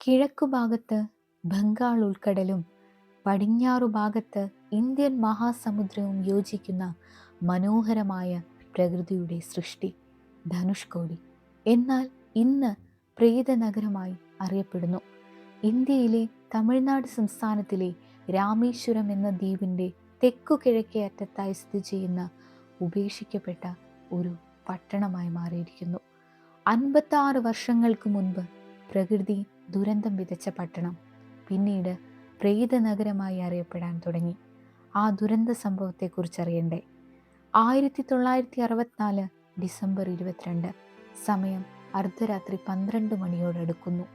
കിഴക്കുഭാഗത്ത് ബംഗാൾ ഉൾക്കടലും പടിഞ്ഞാറു ഭാഗത്ത് ഇന്ത്യൻ മഹാസമുദ്രവും യോജിക്കുന്ന മനോഹരമായ പ്രകൃതിയുടെ സൃഷ്ടി ധനുഷ്കോടി. എന്നാൽ ഇന്ന് പ്രേതനഗരമായി അറിയപ്പെടുന്നു. ഇന്ത്യയിലെ തമിഴ്നാട് സംസ്ഥാനത്തിലെ രാമേശ്വരം എന്ന ദ്വീപിൻ്റെ തെക്കു കിഴക്കേ അറ്റത്തായി സ്ഥിതി ചെയ്യുന്ന ഉപേക്ഷിക്കപ്പെട്ട ഒരു പട്ടണമായി മാറിയിരിക്കുന്നു. 56 വർഷങ്ങൾക്ക് മുൻപ് പ്രകൃതി ദുരന്തം വിതച്ച പട്ടണം പിന്നീട് പ്രേതനഗരമായി അറിയപ്പെടാൻ തുടങ്ങി. ആ ദുരന്ത സംഭവത്തെക്കുറിച്ച് അറിയണ്ടേ? 1964 ഡിസംബർ 22, സമയം അർദ്ധരാത്രി 12 മണിയോടടുക്കുന്നു.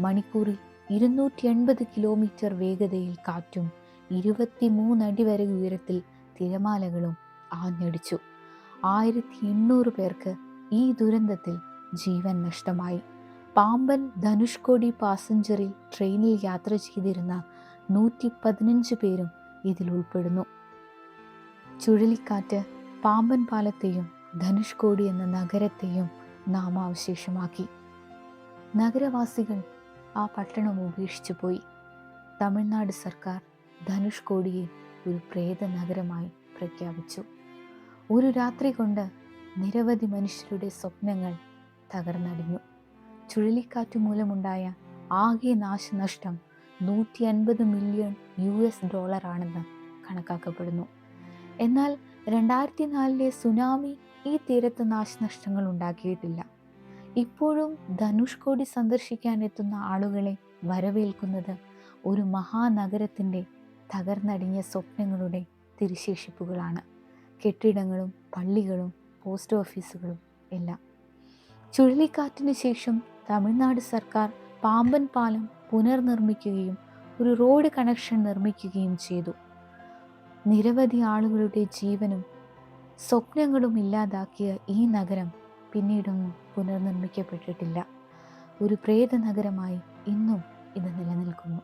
മണിക്കൂറിൽ 280 കിലോമീറ്റർ വേഗതയിൽ കാറ്റും 23 അടി വരെ ഉയരത്തിൽ തിരമാലകളും ആഞ്ഞടിച്ചു. 1800 പേർക്ക് ഈ ദുരന്തത്തിൽ ജീവൻ നഷ്ടമായി. പാമ്പൻ ധനുഷ്കോടി പാസഞ്ചറിൽ ട്രെയിനിൽ യാത്ര ചെയ്തിരുന്ന 115 പേരും ഇതിൽ ഉൾപ്പെടുന്നു. ചുഴലിക്കാറ്റ് പാമ്പൻ പാലത്തെയും ധനുഷ്കോടി എന്ന നഗരത്തെയും നാമാവശേഷമാക്കി. നഗരവാസികൾ ആ പട്ടണം ഉപേക്ഷിച്ചു പോയി. തമിഴ്നാട് സർക്കാർ ധനുഷ്കോടിയെ ഒരു പ്രേത നഗരമായി പ്രഖ്യാപിച്ചു. ഒരു രാത്രി കൊണ്ട് നിരവധി മനുഷ്യരുടെ സ്വപ്നങ്ങൾ തകർന്നടിഞ്ഞു. ചുഴലിക്കാറ്റ് മൂലമുണ്ടായ ആകെ നാശനഷ്ടം $150 മില്യൺ ആണെന്ന് കണക്കാക്കപ്പെടുന്നു. എന്നാൽ 2004 സുനാമി ഈ തീരത്ത് നാശനഷ്ടങ്ങൾ ഉണ്ടാക്കിയിട്ടില്ല. ഇപ്പോഴും ധനുഷ്കോടി സന്ദർശിക്കാൻ എത്തുന്ന ആളുകളെ വരവേൽക്കുന്നത് ഒരു മഹാനഗരത്തിൻ്റെ തകർന്നടിഞ്ഞ സ്വപ്നങ്ങളുടെ തിരുശേഷിപ്പുകളാണ്. കെട്ടിടങ്ങളും പള്ളികളും പോസ്റ്റ് ഓഫീസുകളും എല്ലാം. ചുഴലിക്കാറ്റിന് ശേഷം തമിഴ്നാട് സർക്കാർ പാമ്പൻ പാലം പുനർനിർമ്മിക്കുകയും ഒരു റോഡ് കണക്ഷൻ നിർമ്മിക്കുകയും ചെയ്തു. നിരവധി ആളുകളുടെ ജീവനും സ്വപ്നങ്ങളും ഇല്ലാതാക്കിയ ഈ നഗരം പിന്നീടൊന്നും പുനർനിർമ്മിക്കപ്പെട്ടിട്ടില്ല. ഒരു പ്രേത നഗരമായി ഇന്നും ഇത് നിലനിൽക്കുന്നു.